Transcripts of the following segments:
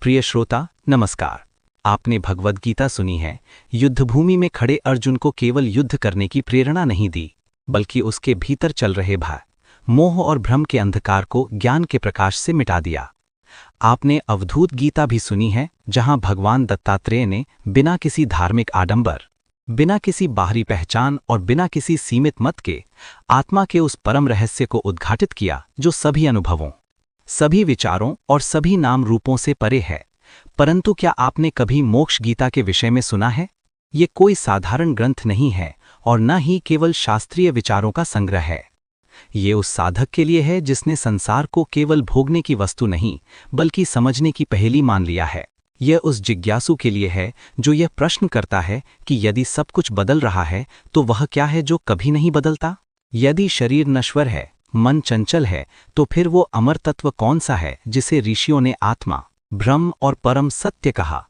प्रिय श्रोता नमस्कार। आपने भगवद गीता सुनी है। युद्धभूमि में खड़े अर्जुन को केवल युद्ध करने की प्रेरणा नहीं दी, बल्कि उसके भीतर चल रहे भय, मोह और भ्रम के अंधकार को ज्ञान के प्रकाश से मिटा दिया। आपने अवधूत गीता भी सुनी है, जहां भगवान दत्तात्रेय ने बिना किसी धार्मिक आडंबर, बिना किसी बाहरी पहचान और बिना किसी सीमित मत के आत्मा के उस परम रहस्य को उद्घाटित किया जो सभी अनुभवों, सभी विचारों और सभी नाम रूपों से परे है। परंतु क्या आपने कभी मोक्ष गीता के विषय में सुना है? ये कोई साधारण ग्रंथ नहीं है और न ही केवल शास्त्रीय विचारों का संग्रह है। ये उस साधक के लिए है जिसने संसार को केवल भोगने की वस्तु नहीं, बल्कि समझने की पहेली मान लिया है। यह उस जिज्ञासु के लिए है जो यह प्रश्न करता है कि यदि सब कुछ बदल रहा है तो वह क्या है जो कभी नहीं बदलता? यदि शरीर नश्वर है, मन चंचल है, तो फिर वो अमर तत्व कौन सा है जिसे ऋषियों ने आत्मा, ब्रह्म और परम सत्य कहा?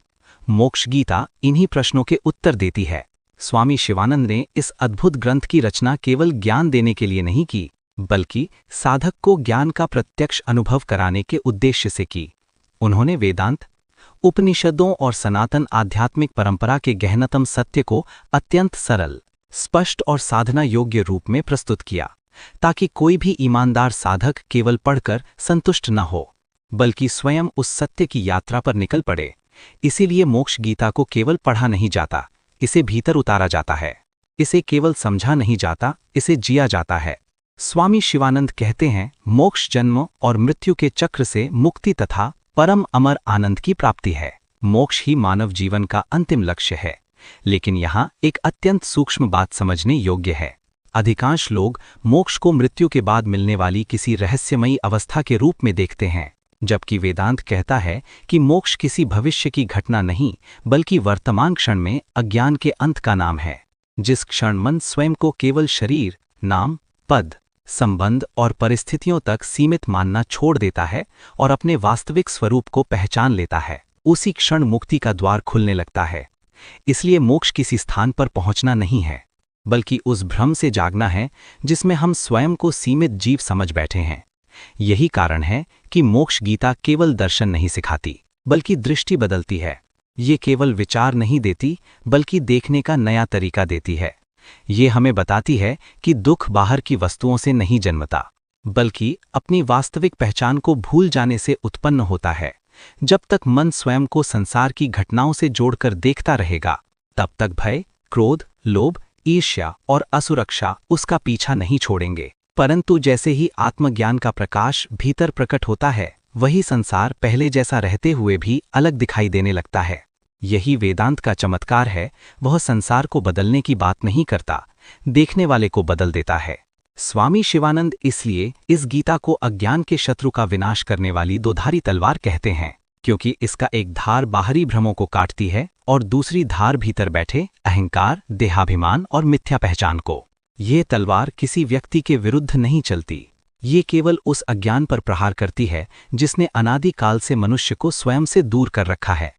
मोक्ष गीता इन्हीं प्रश्नों के उत्तर देती है। स्वामी शिवानंद ने इस अद्भुत ग्रंथ की रचना केवल ज्ञान देने के लिए नहीं की, बल्कि साधक को ज्ञान का प्रत्यक्ष अनुभव कराने के उद्देश्य से की। उन्होंने वेदांत, उपनिषदों और सनातन आध्यात्मिक परंपरा के गहनतम सत्य को अत्यंत सरल, स्पष्ट और साधना योग्य रूप में प्रस्तुत किया, ताकि कोई भी ईमानदार साधक केवल पढ़कर संतुष्ट न हो, बल्कि स्वयं उस सत्य की यात्रा पर निकल पड़े। इसीलिए मोक्ष गीता को केवल पढ़ा नहीं जाता, इसे भीतर उतारा जाता है। इसे केवल समझा नहीं जाता, इसे जिया जाता है। स्वामी शिवानंद कहते हैं, मोक्ष जन्म और मृत्यु के चक्र से मुक्ति तथा परम अमर आनंद की प्राप्ति है। मोक्ष ही मानव जीवन का अंतिम लक्ष्य है। लेकिन यहाँ एक अत्यंत सूक्ष्म बात समझने योग्य है। अधिकांश लोग मोक्ष को मृत्यु के बाद मिलने वाली किसी रहस्यमयी अवस्था के रूप में देखते हैं, जबकि वेदांत कहता है कि मोक्ष किसी भविष्य की घटना नहीं, बल्कि वर्तमान क्षण में अज्ञान के अंत का नाम है। जिस क्षण मन स्वयं को केवल शरीर, नाम, पद, संबंध और परिस्थितियों तक सीमित मानना छोड़ देता है और अपने वास्तविक स्वरूप को पहचान लेता है, उसी क्षण मुक्ति का द्वार खुलने लगता है। इसलिए मोक्ष किसी स्थान पर पहुंचना नहीं है, बल्कि उस भ्रम से जागना है जिसमें हम स्वयं को सीमित जीव समझ बैठे हैं। यही कारण है कि मोक्ष गीता केवल दर्शन नहीं सिखाती, बल्कि दृष्टि बदलती है। ये केवल विचार नहीं देती, बल्कि देखने का नया तरीका देती है। ये हमें बताती है कि दुख बाहर की वस्तुओं से नहीं जन्मता, बल्कि अपनी वास्तविक पहचान को भूल जाने से उत्पन्न होता है। जब तक मन स्वयं को संसार की घटनाओं से जोड़कर देखता रहेगा, तब तक भय, क्रोध, लोभ, ईर्ष्या और असुरक्षा उसका पीछा नहीं छोड़ेंगे। परंतु जैसे ही आत्मज्ञान का प्रकाश भीतर प्रकट होता है, वही संसार पहले जैसा रहते हुए भी अलग दिखाई देने लगता है। यही वेदांत का चमत्कार है। वह संसार को बदलने की बात नहीं करता, देखने वाले को बदल देता है। स्वामी शिवानंद इसलिए इस गीता को अज्ञान के शत्रु का विनाश करने वाली दोधारी तलवार कहते हैं, क्योंकि इसका एक धार बाहरी भ्रमों को काटती है और दूसरी धार भीतर बैठे अहंकार, देहाभिमान और मिथ्या पहचान को। ये तलवार किसी व्यक्ति के विरुद्ध नहीं चलती, ये केवल उस अज्ञान पर प्रहार करती है जिसने अनादि काल से मनुष्य को स्वयं से दूर कर रखा है।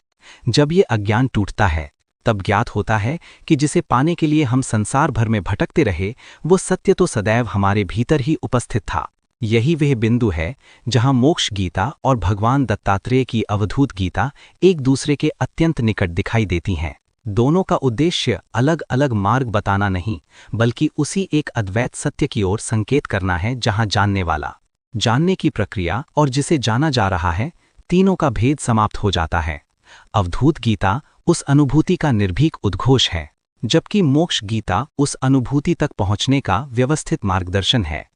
जब ये अज्ञान टूटता है, तब ज्ञात होता है कि जिसे पाने के लिए हम संसार भर में भटकते रहे, वो सत्य तो सदैव हमारे भीतर ही उपस्थित था। यही वह बिंदु है जहां मोक्ष गीता और भगवान दत्तात्रेय की अवधूत गीता एक दूसरे के अत्यंत निकट दिखाई देती हैं। दोनों का उद्देश्य अलग अलग मार्ग बताना नहीं, बल्कि उसी एक अद्वैत सत्य की ओर संकेत करना है, जहां जानने वाला, जानने की प्रक्रिया और जिसे जाना जा रहा है, तीनों का भेद समाप्त हो जाता है। अवधूत गीता उस अनुभूति का निर्भीक उद्घोष है, जबकि मोक्ष गीता उस अनुभूति तक पहुंचने का व्यवस्थित मार्गदर्शन है।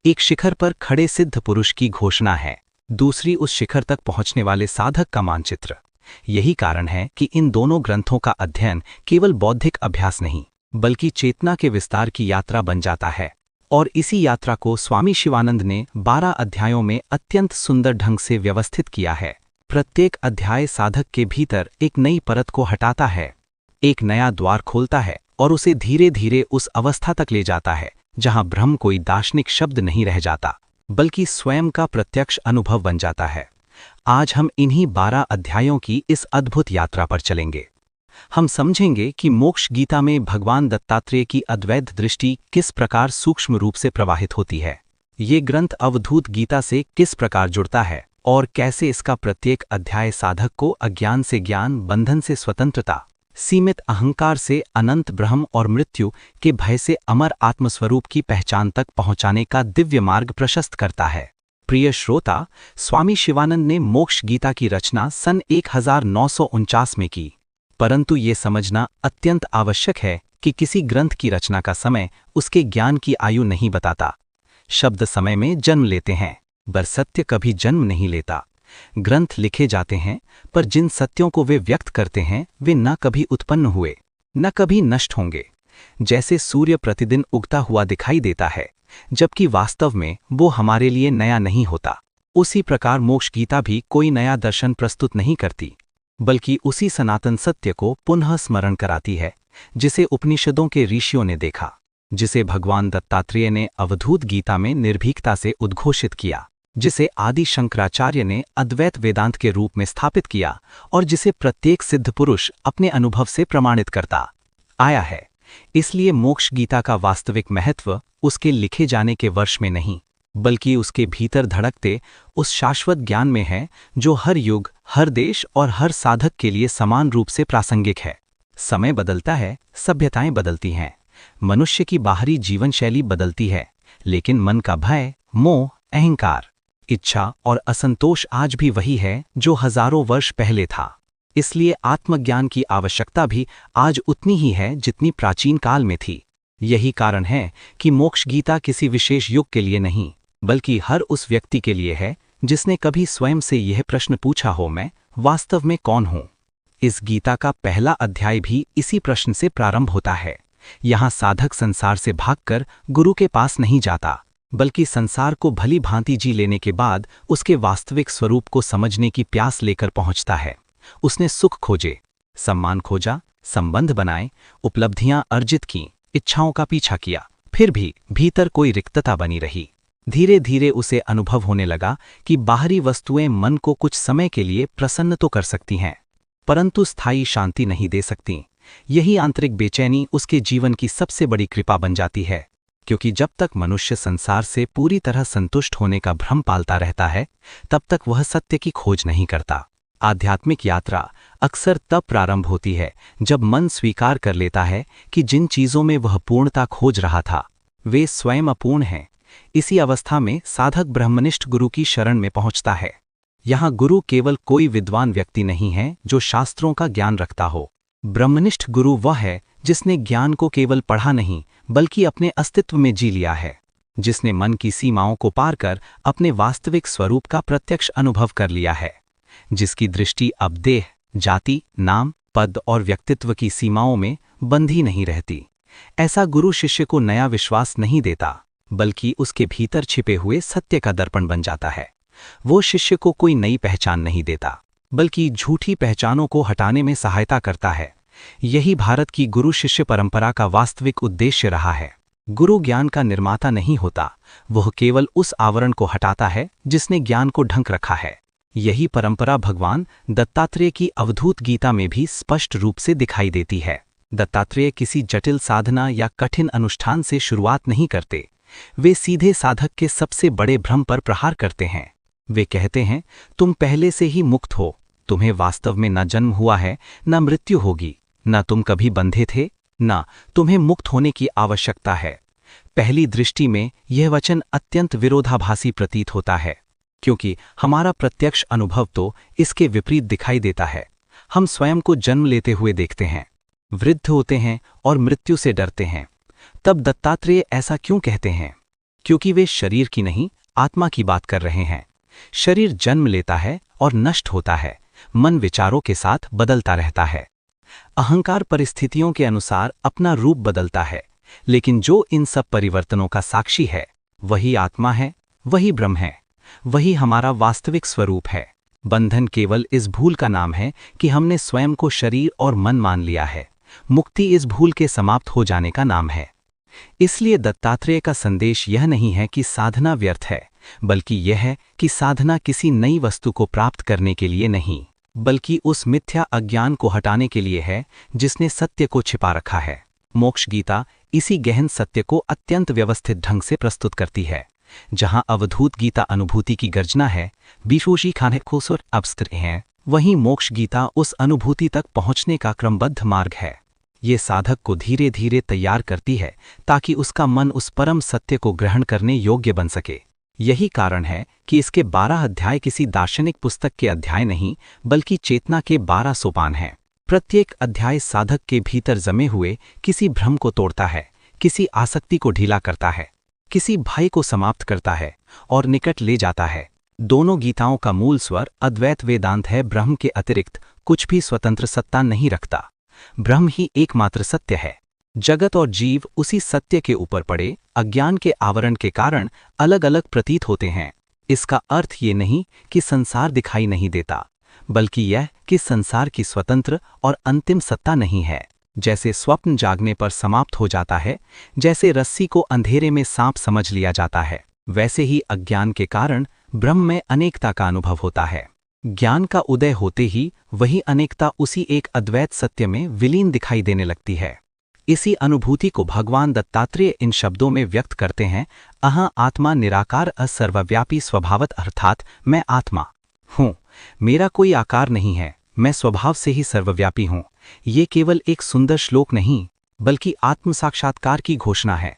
एक शिखर पर खड़े सिद्ध पुरुष की घोषणा है, दूसरी उस शिखर तक पहुंचने वाले साधक का मानचित्र। यही कारण है कि इन दोनों ग्रंथों का अध्ययन केवल बौद्धिक अभ्यास नहीं, बल्कि चेतना के विस्तार की यात्रा बन जाता है। और इसी यात्रा को स्वामी शिवानंद ने 12 अध्यायों में अत्यंत सुंदर ढंग से व्यवस्थित किया है। प्रत्येक अध्याय साधक के भीतर एक नई परत को हटाता है, एक नया द्वार खोलता है और उसे धीरे धीरे उस अवस्था तक ले जाता है जहां ब्रह्म कोई दार्शनिक शब्द नहीं रह जाता, बल्कि स्वयं का प्रत्यक्ष अनुभव बन जाता है। आज हम इन्हीं 12 अध्यायों की इस अद्भुत यात्रा पर चलेंगे। हम समझेंगे कि मोक्ष गीता में भगवान दत्तात्रेय की अद्वैत दृष्टि किस प्रकार सूक्ष्म रूप से प्रवाहित होती है, ये ग्रंथ अवधूत गीता से किस प्रकार जुड़ता है और कैसे इसका प्रत्येक अध्याय साधक को अज्ञान से ज्ञान, बंधन से स्वतंत्रता, सीमित अहंकार से अनंत ब्रह्म और मृत्यु के भय से अमर आत्मस्वरूप की पहचान तक पहुंचाने का दिव्य मार्ग प्रशस्त करता है। प्रिय श्रोता, स्वामी शिवानंद ने मोक्ष गीता की रचना सन 1949 में की, परंतु ये समझना अत्यंत आवश्यक है कि किसी ग्रंथ की रचना का समय उसके ज्ञान की आयु नहीं बताता। शब्द समय में जन्म लेते हैं, पर सत्य कभी जन्म नहीं लेता। ग्रंथ लिखे जाते हैं, पर जिन सत्यों को वे व्यक्त करते हैं वे न कभी उत्पन्न हुए, न कभी नष्ट होंगे। जैसे सूर्य प्रतिदिन उगता हुआ दिखाई देता है, जबकि वास्तव में वो हमारे लिए नया नहीं होता, उसी प्रकार मोक्ष गीता भी कोई नया दर्शन प्रस्तुत नहीं करती, बल्कि उसी सनातन सत्य को पुनः स्मरण कराती है जिसे उपनिषदों के ऋषियों ने देखा, जिसे भगवान दत्तात्रेय ने अवधूत गीता में निर्भीकता से उद्घोषित किया, जिसे आदि शंकराचार्य ने अद्वैत वेदांत के रूप में स्थापित किया और जिसे प्रत्येक सिद्ध पुरुष अपने अनुभव से प्रमाणित करता आया है। इसलिए मोक्ष गीता का वास्तविक महत्व उसके लिखे जाने के वर्ष में नहीं, बल्कि उसके भीतर धड़कते उस शाश्वत ज्ञान में है जो हर युग, हर देश और हर साधक के लिए समान रूप से प्रासंगिक है। समय बदलता है, सभ्यताएं बदलती हैं, मनुष्य की बाहरी जीवन शैली बदलती है, लेकिन मन का भय, मोह, अहंकार, इच्छा और असंतोष आज भी वही है जो हजारों वर्ष पहले था। इसलिए आत्मज्ञान की आवश्यकता भी आज उतनी ही है जितनी प्राचीन काल में थी। यही कारण है कि मोक्ष गीता किसी विशेष युग के लिए नहीं, बल्कि हर उस व्यक्ति के लिए है जिसने कभी स्वयं से यह प्रश्न पूछा हो, मैं वास्तव में कौन हूं। इस गीता का पहला अध्याय भी इसी प्रश्न से प्रारंभ होता है। यहाँ साधक संसार से भागकर गुरु के पास नहीं जाता, बल्कि संसार को भली भांति जी लेने के बाद उसके वास्तविक स्वरूप को समझने की प्यास लेकर पहुंचता है। उसने सुख खोजे, सम्मान खोजा, संबंध बनाए, उपलब्धियां अर्जित की, इच्छाओं का पीछा किया, फिर भी भीतर कोई रिक्तता बनी रही। धीरे धीरे उसे अनुभव होने लगा कि बाहरी वस्तुएं मन को कुछ समय के लिए प्रसन्न तो कर सकती हैं, परंतु स्थायी शांति नहीं दे सकती। यही आंतरिक बेचैनी उसके जीवन की सबसे बड़ी कृपा बन जाती है, क्योंकि जब तक मनुष्य संसार से पूरी तरह संतुष्ट होने का भ्रम पालता रहता है, तब तक वह सत्य की खोज नहीं करता। आध्यात्मिक यात्रा अक्सर तब प्रारंभ होती है जब मन स्वीकार कर लेता है कि जिन चीजों में वह पूर्णता खोज रहा था वे स्वयं अपूर्ण हैं। इसी अवस्था में साधक ब्रह्मनिष्ठ गुरु की शरण में पहुंचता है। यहाँ गुरु केवल कोई विद्वान व्यक्ति नहीं है जो शास्त्रों का ज्ञान रखता हो। ब्रह्मनिष्ठ गुरु वह है जिसने ज्ञान को केवल पढ़ा नहीं, बल्कि अपने अस्तित्व में जी लिया है, जिसने मन की सीमाओं को पार कर अपने वास्तविक स्वरूप का प्रत्यक्ष अनुभव कर लिया है, जिसकी दृष्टि अब देह, जाति, नाम, पद और व्यक्तित्व की सीमाओं में बंधी नहीं रहती। ऐसा गुरु शिष्य को नया विश्वास नहीं देता, बल्कि उसके भीतर छिपे हुए सत्य का दर्पण बन जाता है। वो शिष्य को कोई नई पहचान नहीं देता, बल्कि झूठी पहचानों को हटाने में सहायता करता है। यही भारत की गुरु शिष्य परंपरा का वास्तविक उद्देश्य रहा है। गुरु ज्ञान का निर्माता नहीं होता, वह केवल उस आवरण को हटाता है जिसने ज्ञान को ढंक रखा है। यही परंपरा भगवान दत्तात्रेय की अवधूत गीता में भी स्पष्ट रूप से दिखाई देती है। दत्तात्रेय किसी जटिल साधना या कठिन अनुष्ठान से शुरुआत नहीं करते, वे सीधे साधक के सबसे बड़े भ्रम पर प्रहार करते हैं। वे कहते हैं, तुम पहले से ही मुक्त हो, तुम्हें वास्तव में न जन्म हुआ है, न मृत्यु होगी, न तुम कभी बंधे थे, न तुम्हें मुक्त होने की आवश्यकता है। पहली दृष्टि में यह वचन अत्यंत विरोधाभासी प्रतीत होता है, क्योंकि हमारा प्रत्यक्ष अनुभव तो इसके विपरीत दिखाई देता है। हम स्वयं को जन्म लेते हुए देखते हैं, वृद्ध होते हैं और मृत्यु से डरते हैं। तब दत्तात्रेय ऐसा क्यों कहते हैं? क्योंकि वे शरीर की नहीं, आत्मा की बात कर रहे हैं। शरीर जन्म लेता है और नष्ट होता है, मन विचारों के साथ बदलता रहता है, अहंकार परिस्थितियों के अनुसार अपना रूप बदलता है, लेकिन जो इन सब परिवर्तनों का साक्षी है वही आत्मा है, वही ब्रह्म है, वही हमारा वास्तविक स्वरूप है। बंधन केवल इस भूल का नाम है कि हमने स्वयं को शरीर और मन मान लिया है। मुक्ति इस भूल के समाप्त हो जाने का नाम है। इसलिए दत्तात्रेय का संदेश यह नहीं है कि साधना व्यर्थ है, बल्कि यह है कि साधना किसी नई वस्तु को प्राप्त करने के लिए नहीं, बल्कि उस मिथ्या अज्ञान को हटाने के लिए है जिसने सत्य को छिपा रखा है। मोक्ष गीता इसी गहन सत्य को अत्यंत व्यवस्थित ढंग से प्रस्तुत करती है। जहां अवधूत गीता अनुभूति की गर्जना है, बीशोशी खाने खुसुर अवस्त्र हैं, वहीं मोक्ष गीता उस अनुभूति तक पहुंचने का क्रमबद्ध मार्ग है। ये साधक को धीरे धीरे तैयार करती है ताकि उसका मन उस परम सत्य को ग्रहण करने योग्य बन सके। यही कारण है कि इसके 12 अध्याय किसी दार्शनिक पुस्तक के अध्याय नहीं, बल्कि चेतना के 12 सोपान हैं। प्रत्येक अध्याय साधक के भीतर जमे हुए किसी भ्रम को तोड़ता है, किसी आसक्ति को ढीला करता है, किसी भय को समाप्त करता है और निकट ले जाता है। दोनों गीताओं का मूल स्वर अद्वैत वेदांत है। ब्रह्म के अतिरिक्त कुछ भी स्वतंत्र सत्ता नहीं रखता। ब्रह्म ही एकमात्र सत्य है। जगत और जीव उसी सत्य के ऊपर पड़े अज्ञान के आवरण के कारण अलग अलग प्रतीत होते हैं। इसका अर्थ ये नहीं कि संसार दिखाई नहीं देता, बल्कि यह कि संसार की स्वतंत्र और अंतिम सत्ता नहीं है। जैसे स्वप्न जागने पर समाप्त हो जाता है, जैसे रस्सी को अंधेरे में सांप समझ लिया जाता है, वैसे ही अज्ञान के कारण ब्रह्म में अनेकता का अनुभव होता है। ज्ञान का उदय होते ही वही अनेकता उसी एक अद्वैत सत्य में विलीन दिखाई देने लगती है। इसी अनुभूति को भगवान दत्तात्रेय इन शब्दों में व्यक्त करते हैं, अहं आत्मा निराकार असर्वव्यापी स्वभावत, अर्थात मैं आत्मा हूँ, मेरा कोई आकार नहीं है, मैं स्वभाव से ही सर्वव्यापी हूँ। ये केवल एक सुंदर श्लोक नहीं, बल्कि आत्म साक्षात्कार की घोषणा है।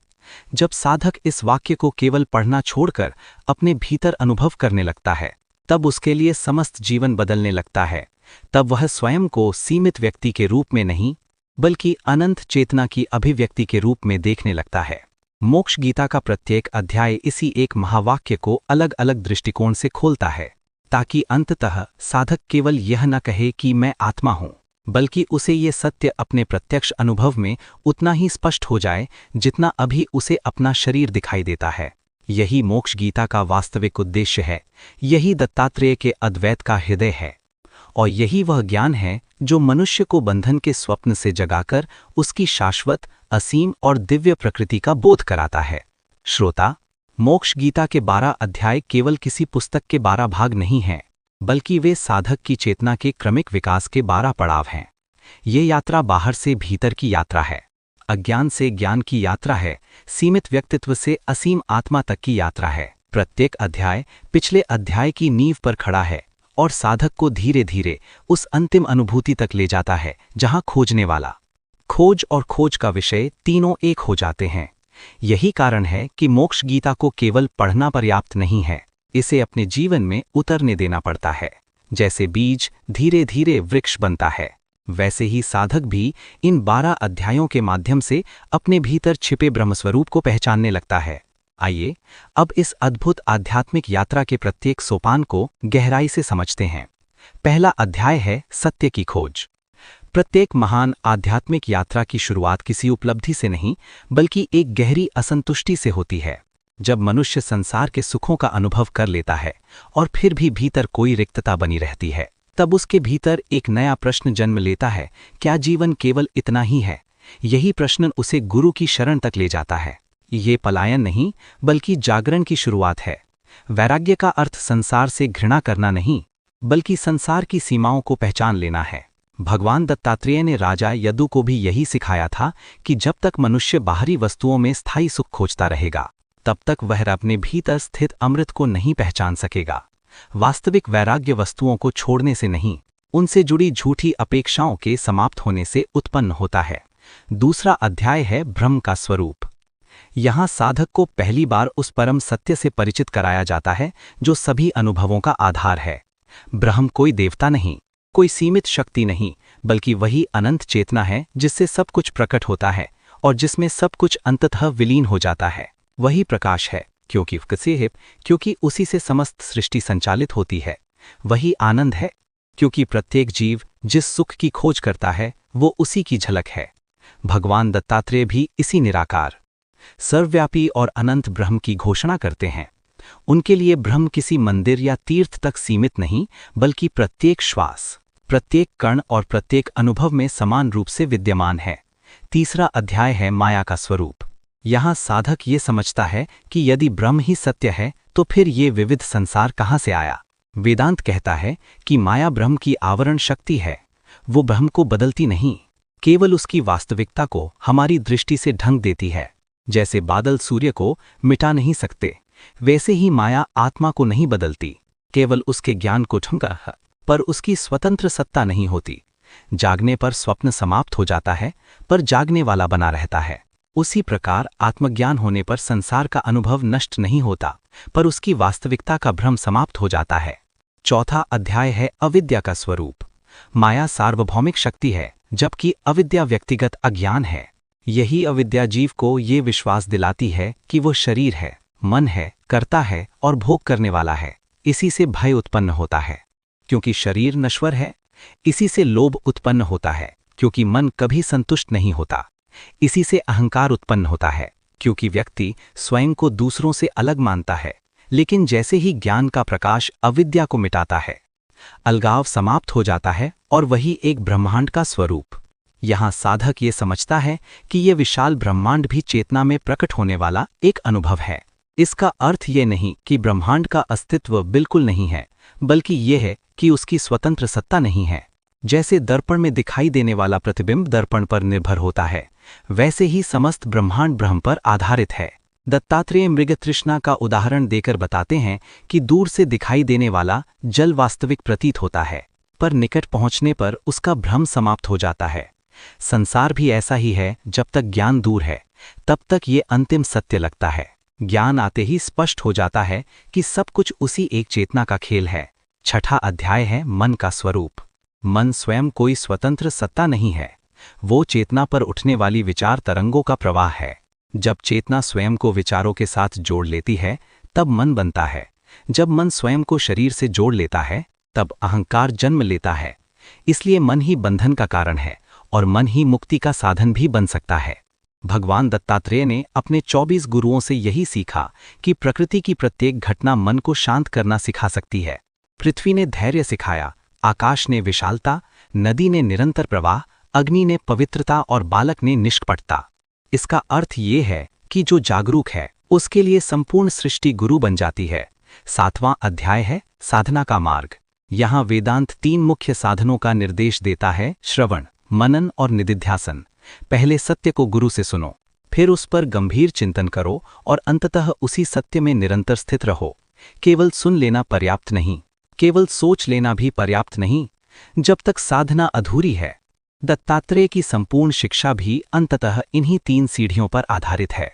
जब साधक इस वाक्य को केवल पढ़ना छोड़कर अपने भीतर अनुभव करने लगता है, तब उसके लिए समस्त जीवन बदलने लगता है। तब वह स्वयं को सीमित व्यक्ति के रूप में नहीं, बल्कि अनंत चेतना की अभिव्यक्ति के रूप में देखने लगता है। मोक्ष गीता का प्रत्येक अध्याय इसी एक महावाक्य को अलग अलग दृष्टिकोण से खोलता है, ताकि अंततः साधक केवल यह न कहे कि मैं आत्मा हूँ, बल्कि उसे ये सत्य अपने प्रत्यक्ष अनुभव में उतना ही स्पष्ट हो जाए जितना अभी उसे अपना शरीर दिखाई देता है। यही मोक्ष गीता का वास्तविक उद्देश्य है, यही दत्तात्रेय के अद्वैत का हृदय है, और यही वह ज्ञान है जो मनुष्य को बंधन के स्वप्न से जगाकर उसकी शाश्वत, असीम और दिव्य प्रकृति का बोध कराता है। श्रोता, मोक्ष गीता के 12 अध्याय केवल किसी पुस्तक के 12 भाग नहीं हैं, बल्कि वे साधक की चेतना के क्रमिक विकास के 12 पड़ाव हैं। ये यात्रा बाहर से भीतर की यात्रा है, अज्ञान से ज्ञान की यात्रा है, सीमित व्यक्तित्व से असीम आत्मा तक की यात्रा है। प्रत्येक अध्याय पिछले अध्याय की नींव पर खड़ा है और साधक को धीरे धीरे उस अंतिम अनुभूति तक ले जाता है जहां खोजने वाला, खोज और खोज का विषय तीनों एक हो जाते हैं। यही कारण है कि मोक्ष गीता को केवल पढ़ना पर्याप्त नहीं है, इसे अपने जीवन में उतरने देना पड़ता है। जैसे बीज धीरे धीरे वृक्ष बनता है, वैसे ही साधक भी इन 12 अध्यायों के माध्यम से अपने भीतर छिपे ब्रह्मस्वरूप को पहचानने लगता है। आइए अब इस अद्भुत आध्यात्मिक यात्रा के प्रत्येक सोपान को गहराई से समझते हैं। पहला अध्याय है सत्य की खोज। प्रत्येक महान आध्यात्मिक यात्रा की शुरुआत किसी उपलब्धि से नहीं, बल्कि एक गहरी असंतुष्टि से होती है। जब मनुष्य संसार के सुखों का अनुभव कर लेता है और फिर भी भीतर कोई रिक्तता बनी रहती है, तब उसके भीतर एक नया प्रश्न जन्म लेता है, क्या जीवन केवल इतना ही है? यही प्रश्न उसे गुरु की शरण तक ले जाता है। ये पलायन नहीं, बल्कि जागरण की शुरुआत है। वैराग्य का अर्थ संसार से घृणा करना नहीं, बल्कि संसार की सीमाओं को पहचान लेना है। भगवान दत्तात्रेय ने राजा यदु को भी यही सिखाया था कि जब तक मनुष्य बाहरी वस्तुओं में स्थायी सुख खोजता रहेगा, तब तक वह अपने भीतर स्थित अमृत को नहीं पहचान सकेगा। वास्तविक वैराग्य वस्तुओं को छोड़ने से नहीं, उनसे जुड़ी झूठी अपेक्षाओं के समाप्त होने से उत्पन्न होता है। दूसरा अध्याय है ब्रह्म का स्वरूप। यहाँ साधक को पहली बार उस परम सत्य से परिचित कराया जाता है जो सभी अनुभवों का आधार है। ब्रह्म कोई देवता नहीं, कोई सीमित शक्ति नहीं, बल्कि वही अनंत चेतना है जिससे सब कुछ प्रकट होता है और जिसमें सब कुछ अंततः विलीन हो जाता है। वही प्रकाश है, क्योंकि उसी से समस्त सृष्टि संचालित होती है। वही आनंद है, क्योंकि प्रत्येक जीव जिस सुख की खोज करता है वो उसी की झलक है। भगवान दत्तात्रेय भी इसी निराकार, सर्वव्यापी और अनंत ब्रह्म की घोषणा करते हैं। उनके लिए ब्रह्म किसी मंदिर या तीर्थ तक सीमित नहीं, बल्कि प्रत्येक श्वास, प्रत्येक कण और प्रत्येक अनुभव में समान रूप से विद्यमान है। तीसरा अध्याय है माया का स्वरूप। यहाँ साधक ये समझता है कि यदि ब्रह्म ही सत्य है तो फिर ये विविध संसार कहाँ से आया। वेदांत कहता है कि माया ब्रह्म की आवरण शक्ति है। वो ब्रह्म को बदलती नहीं, केवल उसकी वास्तविकता को हमारी दृष्टि से ढंक देती है। जैसे बादल सूर्य को मिटा नहीं सकते, वैसे ही माया आत्मा को नहीं बदलती, केवल उसके ज्ञान को ठुमका है, पर उसकी स्वतंत्र सत्ता नहीं होती। जागने पर स्वप्न समाप्त हो जाता है, पर जागने वाला बना रहता है। उसी प्रकार आत्मज्ञान होने पर संसार का अनुभव नष्ट नहीं होता, पर उसकी वास्तविकता का भ्रम समाप्त हो जाता है। चौथा अध्याय है अविद्या का स्वरूप। माया सार्वभौमिक शक्ति है, जबकि अविद्या व्यक्तिगत अज्ञान है। यही अविद्या जीव को ये विश्वास दिलाती है कि वो शरीर है, मन है, करता है और भोग करने वाला है। इसी से भय उत्पन्न होता है, क्योंकि शरीर नश्वर है। इसी से लोभ उत्पन्न होता है, क्योंकि मन कभी संतुष्ट नहीं होता। इसी से अहंकार उत्पन्न होता है, क्योंकि व्यक्ति स्वयं को दूसरों से अलग मानता है। लेकिन जैसे ही ज्ञान का प्रकाश अविद्या को मिटाता है, अलगाव समाप्त हो जाता है और वही एक ब्रह्मांड का स्वरूप। यहाँ साधक ये समझता है कि ये विशाल ब्रह्मांड भी चेतना में प्रकट होने वाला एक अनुभव है। इसका अर्थ ये नहीं कि ब्रह्मांड का अस्तित्व बिल्कुल नहीं है, बल्कि ये है कि उसकी स्वतंत्र सत्ता नहीं है। जैसे दर्पण में दिखाई देने वाला प्रतिबिंब दर्पण पर निर्भर होता है, वैसे ही समस्त ब्रह्मांड ब्रह्म पर आधारित है। दत्तात्रेय मृग तृष्णा का उदाहरण देकर बताते हैं कि दूर से दिखाई देने वाला जल वास्तविक प्रतीत होता है, पर निकट पहुंचने पर उसका भ्रम समाप्त हो जाता है। संसार भी ऐसा ही है। जब तक ज्ञान दूर है, तब तक ये अंतिम सत्य लगता है। ज्ञान आते ही स्पष्ट हो जाता है कि सब कुछ उसी एक चेतना का खेल है। छठा अध्याय है मन का स्वरूप। मन स्वयं कोई स्वतंत्र सत्ता नहीं है, वो चेतना पर उठने वाली विचार तरंगों का प्रवाह है। जब चेतना स्वयं को विचारों के साथ जोड़ लेती है, तब मन बनता है। जब मन स्वयं को शरीर से जोड़ लेता है, तब अहंकार जन्म लेता है। इसलिए मन ही बंधन का कारण है और मन ही मुक्ति का साधन भी बन सकता है। भगवान दत्तात्रेय ने अपने 24 गुरुओं से यही सीखा कि प्रकृति की प्रत्येक घटना मन को शांत करना सिखा सकती है। पृथ्वी ने धैर्य सिखाया, आकाश ने विशालता, नदी ने निरंतर प्रवाह, अग्नि ने पवित्रता और बालक ने निष्कपटता। इसका अर्थ ये है कि जो जागरूक है, उसके लिए संपूर्ण सृष्टि गुरु बन जाती है। 7वां अध्याय है साधना का मार्ग। यहाँ वेदांत 3 मुख्य साधनों का निर्देश देता है: श्रवण, मनन और निदिध्यासन। पहले सत्य को गुरु से सुनो, फिर उस पर गंभीर चिंतन करो और अंततः उसी सत्य में निरंतर स्थित रहो। केवल सुन लेना पर्याप्त नहीं, केवल सोच लेना भी पर्याप्त नहीं, जब तक साधना अधूरी है। दत्तात्रेय की संपूर्ण शिक्षा भी अंततः इन्हीं 3 सीढ़ियों पर आधारित है।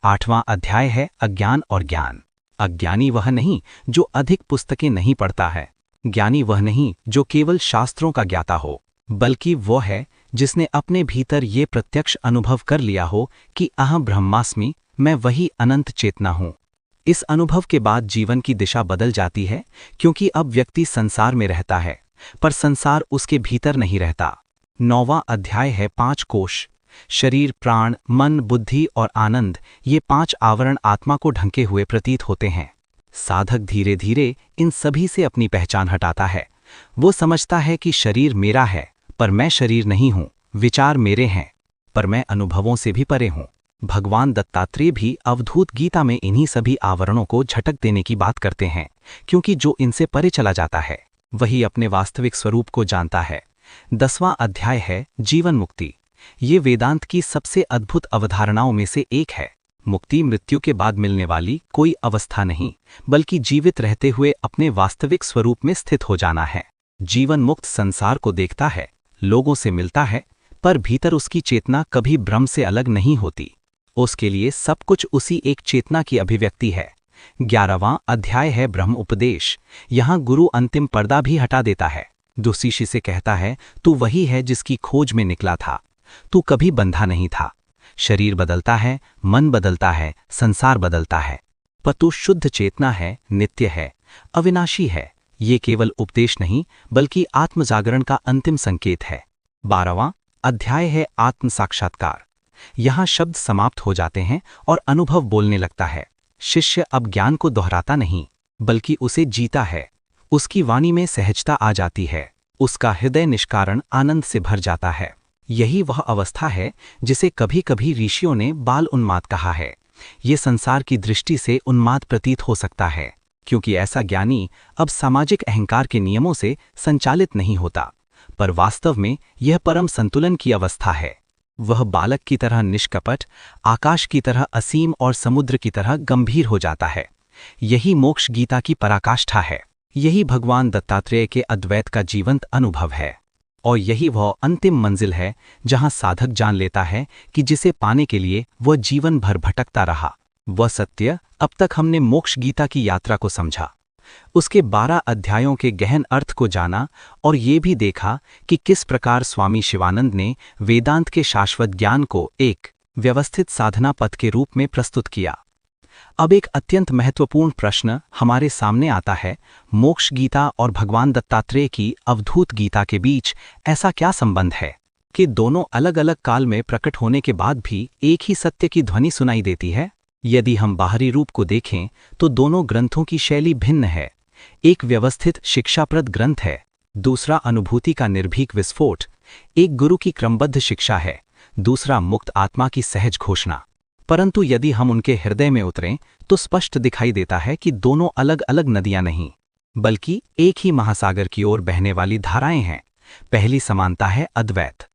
8वां अध्याय है अज्ञान और ज्ञान। अज्ञानी वह नहीं जो अधिक पुस्तकें नहीं पढ़ता है, ज्ञानी वह नहीं जो केवल शास्त्रों का ज्ञाता हो, बल्कि वो है जिसने अपने भीतर ये प्रत्यक्ष अनुभव कर लिया हो कि अहं ब्रह्मास्मि, मैं वही अनंत चेतना हूँ। इस अनुभव के बाद जीवन की दिशा बदल जाती है, क्योंकि अब व्यक्ति संसार में रहता है, पर संसार उसके भीतर नहीं रहता। 9वां अध्याय है 5 कोश। शरीर, प्राण, मन, बुद्धि और आनंद, ये 5 आवरण आत्मा को ढंके हुए प्रतीत होते हैं। साधक धीरे धीरे इन सभी से अपनी पहचान हटाता है। वो समझता है कि शरीर मेरा है, पर मैं शरीर नहीं हूँ। विचार मेरे हैं, पर मैं अनुभवों से भी परे हूँ। भगवान दत्तात्रेय भी अवधूत गीता में इन्हीं सभी आवरणों को झटक देने की बात करते हैं, क्योंकि जो इनसे परे चला जाता है, वही अपने वास्तविक स्वरूप को जानता है। 10वां अध्याय है जीवन मुक्ति। ये वेदांत की सबसे अद्भुत अवधारणाओं में से एक है। मुक्ति मृत्यु के बाद मिलने वाली कोई अवस्था नहीं, बल्कि जीवित रहते हुए अपने वास्तविक स्वरूप में स्थित हो जाना है। जीवन मुक्त संसार को देखता है, लोगों से मिलता है, पर भीतर उसकी चेतना कभी ब्रह्म से अलग नहीं होती। उसके लिए सब कुछ उसी एक चेतना की अभिव्यक्ति है। 11वां अध्याय है ब्रह्म उपदेश। यहाँ गुरु अंतिम पर्दा भी हटा देता है। जो शिष्य से कहता है, तू वही है जिसकी खोज में निकला था, तू कभी बंधा नहीं था। शरीर बदलता है, मन बदलता है, संसार बदलता है, पर तू शुद्ध चेतना है, नित्य है, अविनाशी है। ये केवल उपदेश नहीं, बल्कि आत्मजागरण का अंतिम संकेत है। 12वां अध्याय है आत्म साक्षात्कार। यहाँ शब्द समाप्त हो जाते हैं और अनुभव बोलने लगता है। शिष्य अब ज्ञान को दोहराता नहीं, बल्कि उसे जीता है। उसकी वाणी में सहजता आ जाती है, उसका हृदय निष्कारण आनंद से भर जाता है। यही वह अवस्था है जिसे कभी कभी ऋषियों ने बाल उन्माद कहा है। ये संसार की दृष्टि से उन्माद प्रतीत हो सकता है, क्योंकि ऐसा ज्ञानी अब सामाजिक अहंकार के नियमों से संचालित नहीं होता, पर वास्तव में यह परम संतुलन की अवस्था है। वह बालक की तरह निष्कपट, आकाश की तरह असीम और समुद्र की तरह गंभीर हो जाता है। यही मोक्ष गीता की पराकाष्ठा है। यही भगवान दत्तात्रेय के अद्वैत का जीवंत अनुभव है। और यही वह अंतिम मंजिल है जहां साधक जान लेता है कि जिसे पाने के लिए वह जीवन भर भटकता रहा, वह सत्य। अब तक हमने मोक्ष गीता की यात्रा को समझा, उसके 12 अध्यायों के गहन अर्थ को जाना और ये भी देखा कि किस प्रकार स्वामी शिवानंद ने वेदांत के शाश्वत ज्ञान को एक व्यवस्थित साधना पथ के रूप में प्रस्तुत किया। अब एक अत्यंत महत्वपूर्ण प्रश्न हमारे सामने आता है, मोक्ष गीता और भगवान दत्तात्रेय की अवधूत गीता के बीच ऐसा क्या संबंध है कि दोनों अलग अलग काल में प्रकट होने के बाद भी एक ही सत्य की ध्वनि सुनाई देती है? यदि हम बाहरी रूप को देखें तो दोनों ग्रंथों की शैली भिन्न है। एक व्यवस्थित शिक्षाप्रद ग्रंथ है, दूसरा अनुभूति का निर्भीक विस्फोट। एक गुरु की क्रमबद्ध शिक्षा है, दूसरा मुक्त आत्मा की सहज घोषणा। परंतु यदि हम उनके हृदय में उतरें तो स्पष्ट दिखाई देता है कि दोनों अलग अलग नदियां नहीं, बल्कि एक ही महासागर की ओर बहने वाली धाराएं हैं। पहली समानता है अद्वैत।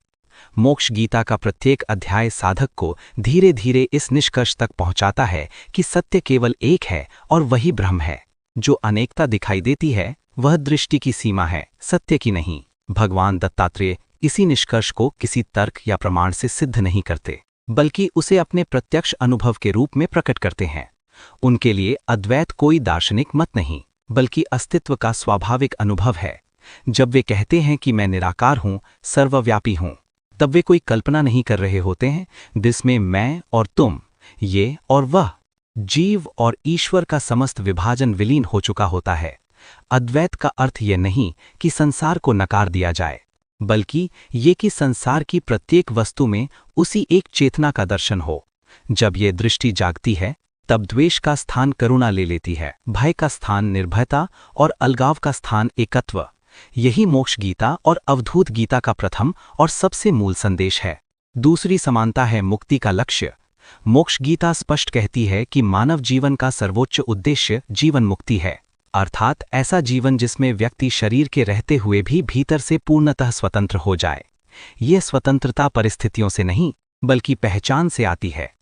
मोक्ष गीता का प्रत्येक अध्याय साधक को धीरे धीरे इस निष्कर्ष तक पहुंचाता है कि सत्य केवल एक है और वही ब्रह्म है। जो अनेकता दिखाई देती है वह दृष्टि की सीमा है, सत्य की नहीं। भगवान दत्तात्रेय इसी निष्कर्ष को किसी तर्क या प्रमाण से सिद्ध नहीं करते, बल्कि उसे अपने प्रत्यक्ष अनुभव के रूप में प्रकट करते हैं। उनके लिए अद्वैत कोई दार्शनिक मत नहीं, बल्कि अस्तित्व का स्वाभाविक अनुभव है। जब वे कहते हैं कि मैं निराकार हूं, सर्वव्यापी हूं, तब वे कोई कल्पना नहीं कर रहे होते हैं जिसमें मैं और तुम, ये और वह, जीव और ईश्वर का समस्त विभाजन विलीन हो चुका होता है। अद्वैत का अर्थ ये नहीं कि संसार को नकार दिया जाए, बल्कि ये कि संसार की प्रत्येक वस्तु में उसी एक चेतना का दर्शन हो। जब ये दृष्टि जागती है तब द्वेष का स्थान करुणा ले लेती है, भय का स्थान निर्भयता और अलगाव का स्थान एकत्व। यही मोक्ष गीता और अवधूत गीता का प्रथम और सबसे मूल संदेश है। दूसरी समानता है मुक्ति का लक्ष्य। मोक्ष गीता स्पष्ट कहती है कि मानव जीवन का सर्वोच्च उद्देश्य जीवन मुक्ति है, अर्थात ऐसा जीवन जिसमें व्यक्ति शरीर के रहते हुए भी भीतर से पूर्णतः स्वतंत्र हो जाए। यह स्वतंत्रता परिस्थितियों से नहीं, बल्कि पहचान से आती है।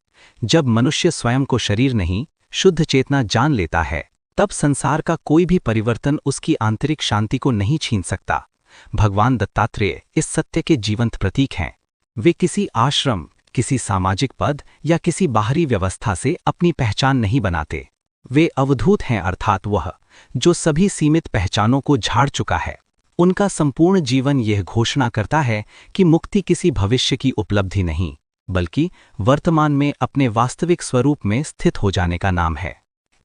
जब मनुष्य स्वयं को शरीर नहीं, शुद्ध चेतना जान लेता है, तब संसार का कोई भी परिवर्तन उसकी आंतरिक शांति को नहीं छीन सकता। भगवान दत्तात्रेय इस सत्य के जीवंत प्रतीक हैं। वे किसी आश्रम, किसी सामाजिक पद या किसी बाहरी व्यवस्था से अपनी पहचान नहीं बनाते। वे अवधूत हैं, अर्थात वह जो सभी सीमित पहचानों को झाड़ चुका है। उनका संपूर्ण जीवन यह घोषणा करता है कि मुक्ति किसी भविष्य की उपलब्धि नहीं, बल्कि वर्तमान में अपने वास्तविक स्वरूप में स्थित हो जाने का नाम है।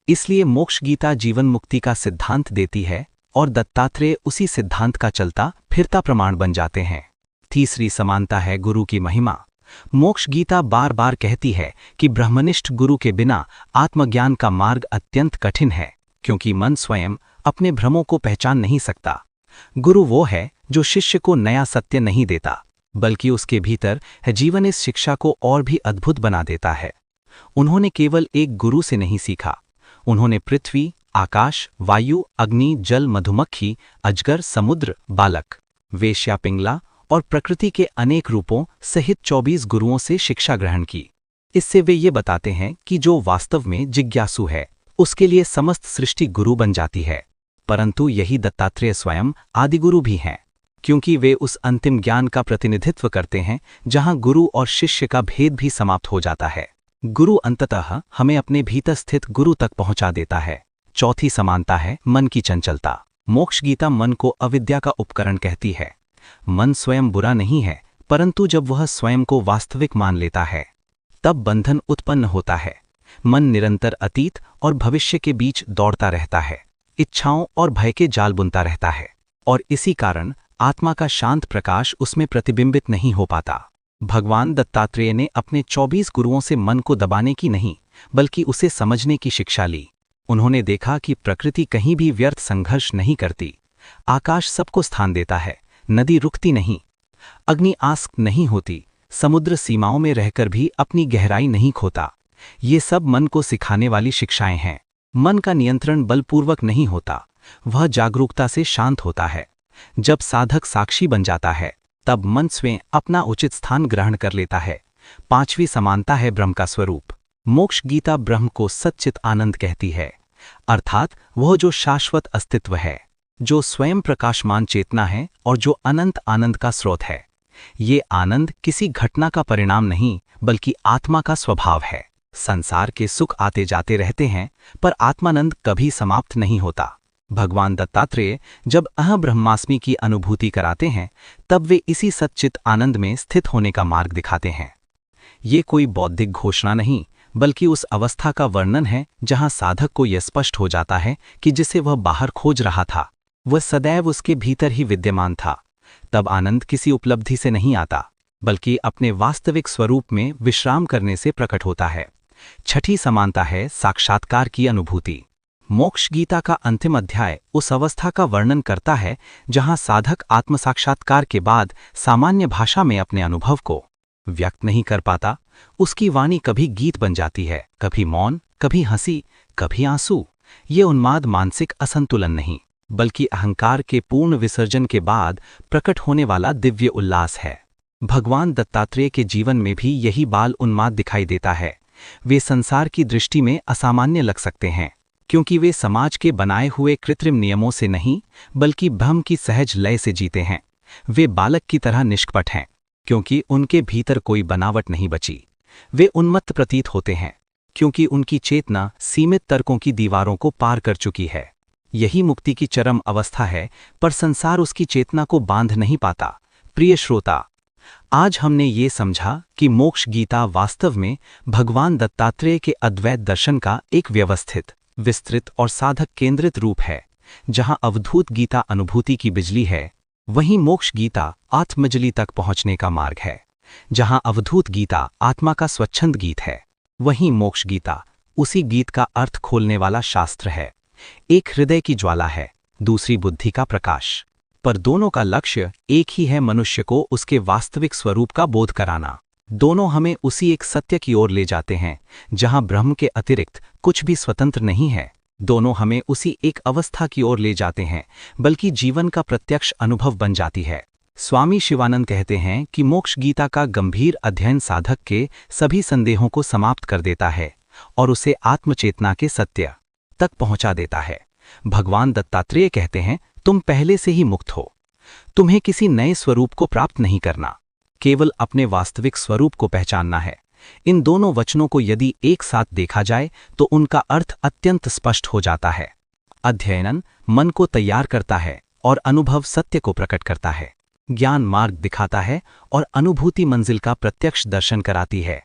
इसलिए मोक्ष गीता जीवन मुक्ति का सिद्धांत देती है और दत्तात्रेय उसी सिद्धांत का चलता फिरता प्रमाण बन जाते हैं। तीसरी समानता है गुरु की महिमा। मोक्ष गीता बार बार कहती है कि ब्रह्मनिष्ठ गुरु के बिना आत्मज्ञान का मार्ग अत्यंत कठिन है, क्योंकि मन स्वयं अपने भ्रमों को पहचान नहीं सकता। गुरु वो है जो शिष्य को नया सत्य नहीं देता, बल्कि उसके भीतर है जीवन इस शिक्षा को और भी अद्भुत बना देता है। उन्होंने केवल एक गुरु से नहीं सीखा, उन्होंने पृथ्वी, आकाश, वायु, अग्नि, जल, मधुमक्खी, अजगर, समुद्र, बालक, वेश्या, पिंगला और प्रकृति के अनेक रूपों सहित 24 गुरुओं से शिक्षा ग्रहण की। इससे वे ये बताते हैं कि जो वास्तव में जिज्ञासु है, उसके लिए समस्त सृष्टि गुरु बन जाती है। परंतु यही दत्तात्रेय स्वयं आदिगुरु भी हैं, क्योंकि वे उस अंतिम ज्ञान का प्रतिनिधित्व करते हैं जहां गुरु और शिष्य का भेद भी समाप्त हो जाता है। गुरु अंततः हमें अपने भीतर स्थित गुरु तक पहुंचा देता है। चौथी समानता है मन की चंचलता। मोक्ष गीता मन को अविद्या का उपकरण कहती है। मन स्वयं बुरा नहीं है, परंतु जब वह स्वयं को वास्तविक मान लेता है, तब बंधन उत्पन्न होता है। मन निरंतर अतीत और भविष्य के बीच दौड़ता रहता है, इच्छाओं और भय के जाल बुनता रहता है, और इसी कारण आत्मा का शांत प्रकाश उसमें प्रतिबिंबित नहीं हो पाता। भगवान दत्तात्रेय ने अपने 24 गुरुओं से मन को दबाने की नहीं, बल्कि उसे समझने की शिक्षा ली। उन्होंने देखा कि प्रकृति कहीं भी व्यर्थ संघर्ष नहीं करती। आकाश सबको स्थान देता है, नदी रुकती नहीं, अग्नि आस्क नहीं होती, समुद्र सीमाओं में रहकर भी अपनी गहराई नहीं खोता। ये सब मन को सिखाने वाली शिक्षाएं हैं। मन का नियंत्रण बलपूर्वक नहीं होता, वह जागरूकता से शांत होता है। जब साधक साक्षी बन जाता है, तब मन स्वयं अपना उचित स्थान ग्रहण कर लेता है। पांचवी समानता है ब्रह्म का स्वरूप। मोक्ष गीता ब्रह्म को सच्चित आनंद कहती है। अर्थात वह जो शाश्वत अस्तित्व है, जो स्वयं प्रकाशमान चेतना है और जो अनंत आनंद का स्रोत है। ये आनंद किसी घटना का परिणाम नहीं, बल्कि आत्मा का स्वभाव है। संसार के सुख आते जाते रहते हैं, पर आत्मानंद कभी समाप्त नहीं होता। भगवान दत्तात्रेय जब ब्रह्मास्मि की अनुभूति कराते हैं, तब वे इसी सच्चित आनंद में स्थित होने का मार्ग दिखाते हैं। ये कोई बौद्धिक घोषणा नहीं, बल्कि उस अवस्था का वर्णन है जहां साधक को यह स्पष्ट हो जाता है कि जिसे वह बाहर खोज रहा था, वह सदैव उसके भीतर ही विद्यमान था। तब आनंद किसी उपलब्धि से नहीं आता, बल्कि अपने वास्तविक स्वरूप में विश्राम करने से प्रकट होता है। छठी समानता है साक्षात्कार की अनुभूति। मोक्ष गीता का अंतिम अध्याय उस अवस्था का वर्णन करता है जहां साधक आत्म साक्षात्कार के बाद सामान्य भाषा में अपने अनुभव को व्यक्त नहीं कर पाता। उसकी वाणी कभी गीत बन जाती है, कभी मौन, कभी हंसी, कभी आंसू। ये उन्माद मानसिक असंतुलन नहीं, बल्कि अहंकार के पूर्ण विसर्जन के बाद प्रकट होने वाला दिव्य उल्लास है। भगवान दत्तात्रेय के जीवन में भी यही बाल उन्माद दिखाई देता है। वे संसार की दृष्टि में असामान्य लग सकते हैं, क्योंकि वे समाज के बनाए हुए कृत्रिम नियमों से नहीं, बल्कि ब्रह्म की सहज लय से जीते हैं। वे बालक की तरह निष्कपट हैं, क्योंकि उनके भीतर कोई बनावट नहीं बची। वे उन्मत्त प्रतीत होते हैं, क्योंकि उनकी चेतना सीमित तर्कों की दीवारों को पार कर चुकी है। यही मुक्ति की चरम अवस्था है, पर संसार उसकी चेतना को बांध नहीं पाता। प्रिय श्रोता, आज हमने ये समझा कि मोक्ष गीता वास्तव में भगवान दत्तात्रेय के अद्वैत दर्शन का एक व्यवस्थित, विस्तृत और साधक केंद्रित रूप है। जहां अवधूत गीता अनुभूति की बिजली है, वहीं मोक्ष गीता आत्मजली तक पहुंचने का मार्ग है। जहां अवधूत गीता आत्मा का स्वच्छंद गीत है, वहीं मोक्ष गीता उसी गीत का अर्थ खोलने वाला शास्त्र है। एक हृदय की ज्वाला है, दूसरी बुद्धि का प्रकाश, पर दोनों का लक्ष्य एक ही है, मनुष्य को उसके वास्तविक स्वरूप का बोध कराना। दोनों हमें उसी एक सत्य की ओर ले जाते हैं जहां ब्रह्म के अतिरिक्त कुछ भी स्वतंत्र नहीं है। दोनों हमें उसी एक अवस्था की ओर ले जाते हैं, बल्कि जीवन का प्रत्यक्ष अनुभव बन जाती है। स्वामी शिवानंद कहते हैं कि मोक्ष गीता का गंभीर अध्ययन साधक के सभी संदेहों को समाप्त कर देता है और उसे आत्मचेतना के सत्य तक पहुंचा देता है। भगवान दत्तात्रेय कहते हैं, तुम पहले से ही मुक्त हो। तुम्हें किसी नए स्वरूप को प्राप्त नहीं करना, केवल अपने वास्तविक स्वरूप को पहचानना है। इन दोनों वचनों को यदि एक साथ देखा जाए तो उनका अर्थ अत्यंत स्पष्ट हो जाता है। अध्ययन मन को तैयार करता है और अनुभव सत्य को प्रकट करता है। ज्ञान मार्ग दिखाता है और अनुभूति मंजिल का प्रत्यक्ष दर्शन कराती है।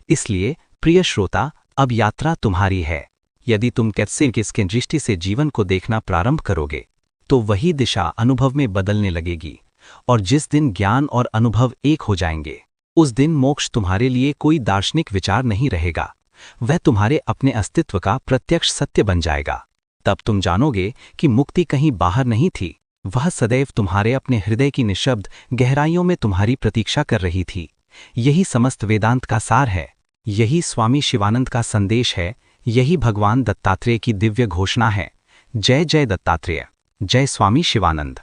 इसलिए प्रिय श्रोता, अब यात्रा तुम्हारी है। यदि तुम किसकी दृष्टि से जीवन को देखना प्रारंभ करोगे, तो वही दिशा अनुभव में बदलने लगेगी। और जिस दिन ज्ञान और अनुभव एक हो जाएंगे, उस दिन मोक्ष तुम्हारे लिए कोई दार्शनिक विचार नहीं रहेगा, वह तुम्हारे अपने अस्तित्व का प्रत्यक्ष सत्य बन जाएगा। तब तुम जानोगे कि मुक्ति कहीं बाहर नहीं थी, वह सदैव तुम्हारे अपने हृदय की निःशब्द गहराइयों में तुम्हारी प्रतीक्षा कर रही थी। यही समस्त वेदांत का सार है, यही स्वामी शिवानंद का संदेश है, यही भगवान दत्तात्रेय की दिव्य घोषणा है। जय जय दत्तात्रेय, जय स्वामी शिवानंद।